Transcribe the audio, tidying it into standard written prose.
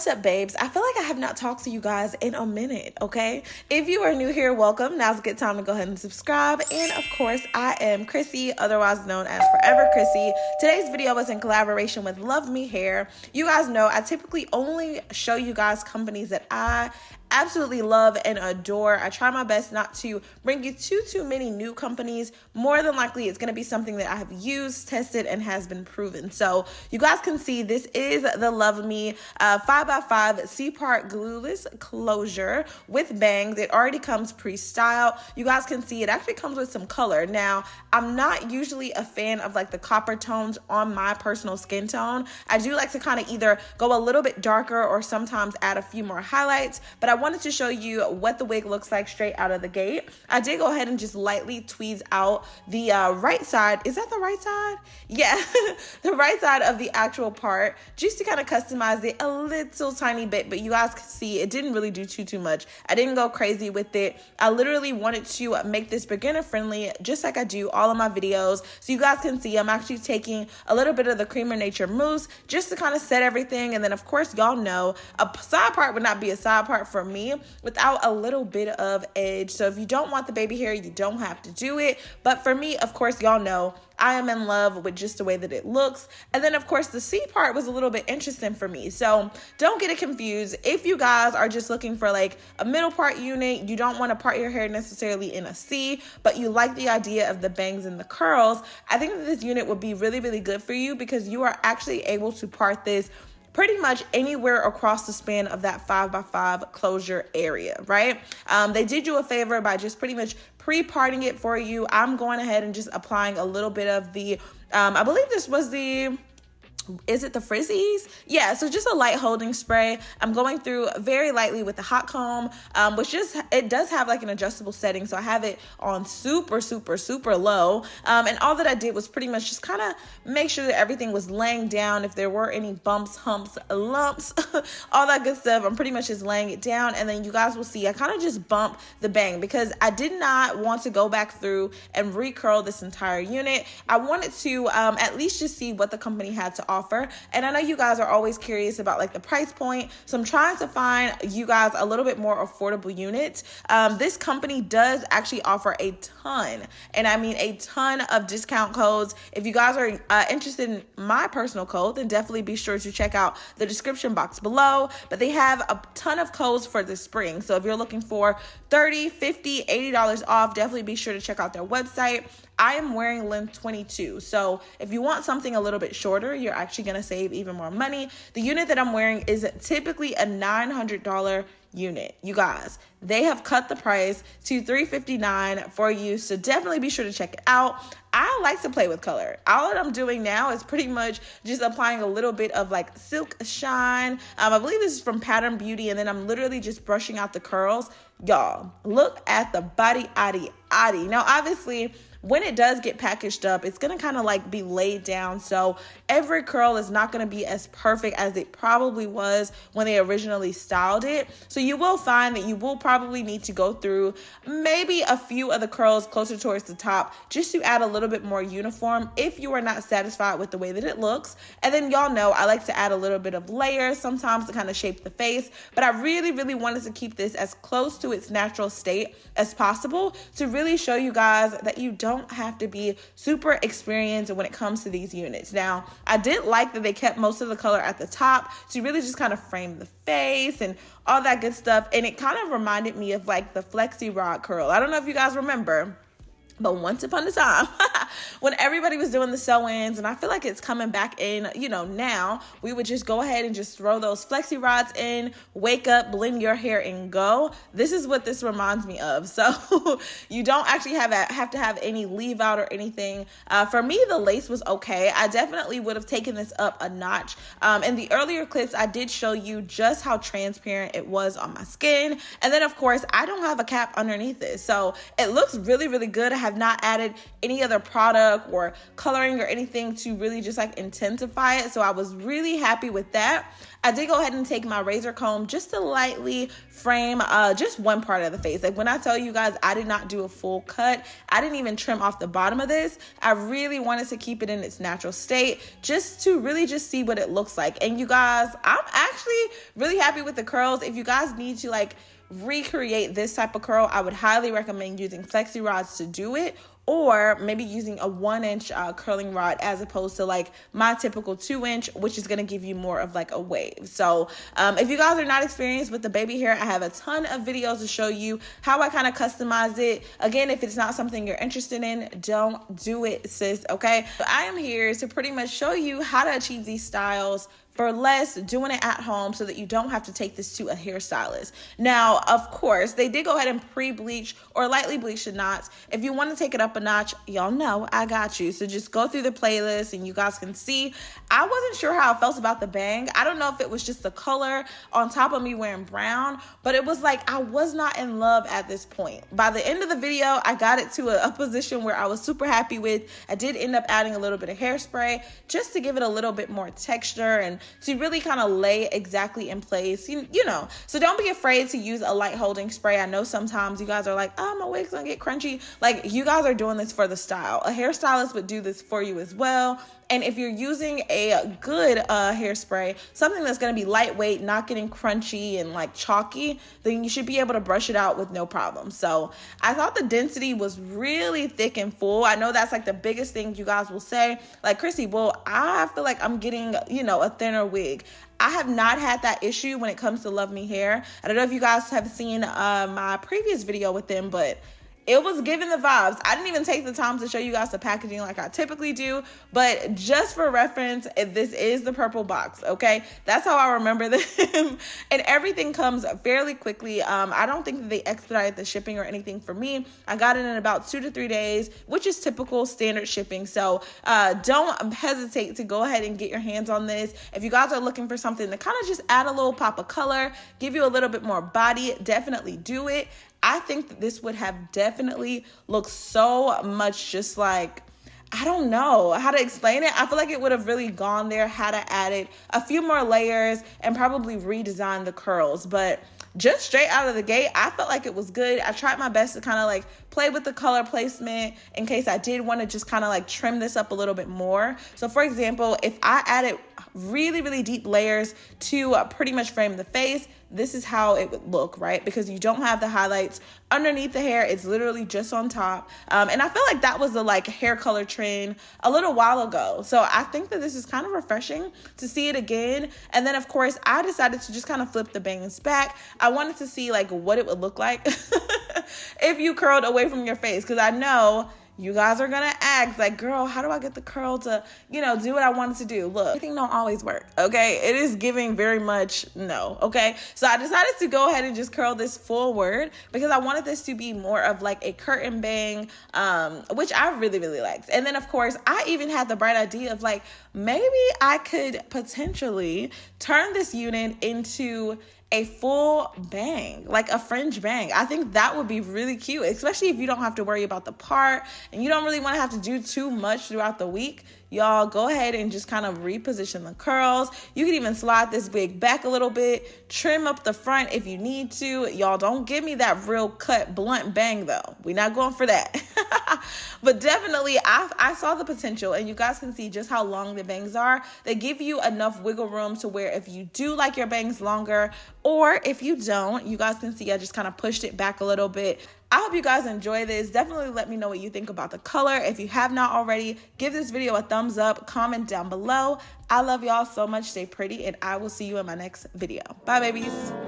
What's up, babes? I feel like I have not talked to you guys in a minute, okay? If you are new here, welcome. Now's a good time to go ahead and subscribe. And of course, I am Chrissy, otherwise known as ForeverCryssy. Today's video was in collaboration with Love Me Hair. You guys know I typically only show you guys companies that I absolutely love and adore. I try my best not to bring you too many new companies. More than likely, it's going to be something that I have used, tested, and has been proven. So you guys can see this is the Love Me 5x5 C-part glueless closure with bangs. It already comes pre-styled. You guys can see it actually comes with some color. Now, I'm not usually a fan of like the copper tones on my personal skin tone. I do like to kind of either go a little bit darker or sometimes add a few more highlights, but I wanted to show you what the wig looks like straight out of the gate. I did go ahead and just lightly tweeze out the right side. Is that the right side? Yeah, the right side of the actual part, just to kind of customize it a little tiny bit, but you guys can see it didn't really do too much. I didn't go crazy with it. I literally wanted to make this beginner friendly, just like I do all of my videos. So you guys can see I'm actually taking a little bit of the Creamer Nature mousse just to kind of set everything. And then of course, y'all know a side part would not be a side part for me without a little bit of edge. So if you don't want the baby hair, you don't have to do it. But for me, of course, y'all know I am in love with just the way that it looks. And then of course the C part was a little bit interesting for me. So don't get it confused. If you guys are just looking for like a middle part unit, you don't want to part your hair necessarily in a C, but you like the idea of the bangs and the curls, I think that this unit would be really good for you, because you are actually able to part this pretty much anywhere across the span of that 5x5 closure area, right? They did you a favor by just pretty much pre-parting it for you. I'm going ahead and just applying a little bit of the, I believe this was the, is it the frizzies? Yeah, so just a light holding spray. I'm going through very lightly with the hot comb, which just, it does have like an adjustable setting. So I have it on super low. And all that I did was pretty much just kind of make sure that everything was laying down. If there were any bumps, humps, lumps, all that good stuff, I'm pretty much just laying it down. And then you guys will see I kind of just bump the bang, because I did not want to go back through and recurl this entire unit. I wanted to at least just see what the company had to offer. And I know you guys are always curious about like the price point, so I'm trying to find you guys a little bit more affordable units. This company does actually offer a ton, and I mean a ton of discount codes. If you guys are interested in my personal code, then definitely be sure to check out the description box below. But they have a ton of codes for the spring, so if you're looking for $30, $50, $80 off, definitely be sure to check out their website. I am wearing length 22. So if you want something a little bit shorter, you're actually going to save even more money. The unit that I'm wearing is typically a $900 unit. You guys, they have cut the price to $359 for you. So definitely be sure to check it out. I like to play with color. All that I'm doing now is pretty much just applying a little bit of like silk shine. I believe this is from Pattern Beauty. And then I'm literally just brushing out the curls. Y'all, look at the body addy. Now, obviously, when it does get packaged up, it's going to kind of like be laid down. So every curl is not going to be as perfect as it probably was when they originally styled it. So you will find that you will probably need to go through maybe a few of the curls closer towards the top just to add a little bit more uniform if you are not satisfied with the way that it looks. And then y'all know I like to add a little bit of layers sometimes to kind of shape the face. But I really wanted to keep this as close to its natural state as possible to really show you guys that you don't have to be super experienced when it comes to these units. Now, I did like that they kept most of the color at the top to really just kind of frame the face and all that good stuff. And it kind of reminded me of like the flexi rod curl. I don't know if you guys remember, but once upon a time, when everybody was doing the sew-ins, and I feel like it's coming back in, you know, now, we would just go ahead and just throw those flexi rods in, wake up, blend your hair, and go. This is what this reminds me of. So you don't actually have to have any leave out or anything. For me, the lace was okay. I definitely would have taken this up a notch. In the earlier clips, I did show you just how transparent it was on my skin. And then, of course, I don't have a cap underneath this. So it looks really good. I have not added any other product or coloring or anything to really just like intensify it. So I was really happy with that. I did go ahead and take my razor comb just to lightly frame just one part of the face. Like when I tell you guys, I did not do a full cut. I didn't even trim off the bottom of this. I really wanted to keep it in its natural state just to really just see what it looks like. And you guys, I'm actually really happy with the curls. If you guys need to like recreate this type of curl, I would highly recommend using flexi rods to do it, or maybe using a 1-inch curling rod as opposed to like my typical 2-inch, which is going to give you more of like a wave. So if you guys are not experienced with the baby hair, I have a ton of videos to show you how I kind of customize it. Again, if it's not something you're interested in, don't do it, sis, okay? So I am here to pretty much show you how to achieve these styles for less, doing it at home so that you don't have to take this to a hairstylist. Now, of course, they did go ahead and pre-bleach or lightly bleach the knots. If you want to take it up a notch, y'all know I got you. So just go through the playlist and you guys can see. I wasn't sure how I felt about the bang. I don't know if it was just the color on top of me wearing brown, but it was like I was not in love at this point. By the end of the video, I got it to a position where I was super happy with. I did end up adding a little bit of hairspray just to give it a little bit more texture and to really kind of lay exactly in place, you know. So don't be afraid to use a light holding spray. I know sometimes you guys are like, oh, my wig's gonna get crunchy. Like, you guys are doing this for the style. A hairstylist would do this for you as well. And if you're using a good hairspray, something that's going to be lightweight, not getting crunchy and like chalky, then you should be able to brush it out with no problem. So I thought the density was really thick and full. I know that's like the biggest thing you guys will say, like, Chrissy, well, I feel like I'm getting, you know, a thinner wig. I have not had that issue when it comes to Love Me Hair. I don't know if you guys have seen my previous video with them, but it was giving the vibes. I didn't even take the time to show you guys the packaging like I typically do, but just for reference, this is the purple box, okay? That's how I remember them. And everything comes fairly quickly. I don't think that they expedited the shipping or anything for me. I got it in about 2 to 3 days, which is typical standard shipping. So don't hesitate to go ahead and get your hands on this. If you guys are looking for something to kind of just add a little pop of color, give you a little bit more body, definitely do it. I think that this would have definitely looked so much just like, I don't know how to explain it. I feel like it would have really gone there had I added a few more layers and probably redesigned the curls. But just straight out of the gate, I felt like it was good. I tried my best to kind of like play with the color placement in case I did want to just kind of like trim this up a little bit more. So for example, if I added really, really deep layers to pretty much frame the face, this is how it would look, right? Because you don't have the highlights underneath the hair. It's literally just on top. And I feel like that was the like hair color trend a little while ago. So I think that this is kind of refreshing to see it again. And then of course, I decided to just kind of flip the bangs back. I wanted to see like what it would look like if you curled away from your face. Because I know you guys are gonna ask like, girl, how do I get the curl to, you know, do what I wanted to do? Look, everything don't always work, okay? It is giving very much no, okay? So I decided to go ahead and just curl this forward because I wanted this to be more of like a curtain bang, which I really, really liked. And then of course, I even had the bright idea of like, maybe I could potentially turn this unit into a full bang, like a fringe bang. I think that would be really cute, especially if you don't have to worry about the part and you don't really want to have to do too much throughout the week. Y'all go ahead and just kind of reposition the curls. You can even slide this wig back a little bit, trim up the front if you need to. Y'all don't give me that real cut blunt bang though. We're not going for that. But definitely I saw the potential, and you guys can see just how long the bangs are. They give you enough wiggle room to where if you do like your bangs longer, or if you don't, you guys can see I just kind of pushed it back a little bit. I hope you guys enjoy this. Definitely let me know what you think about the color. If you have not already, give this video a thumbs up, comment down below. I love y'all so much. Stay pretty, and I will see you in my next video. Bye, babies.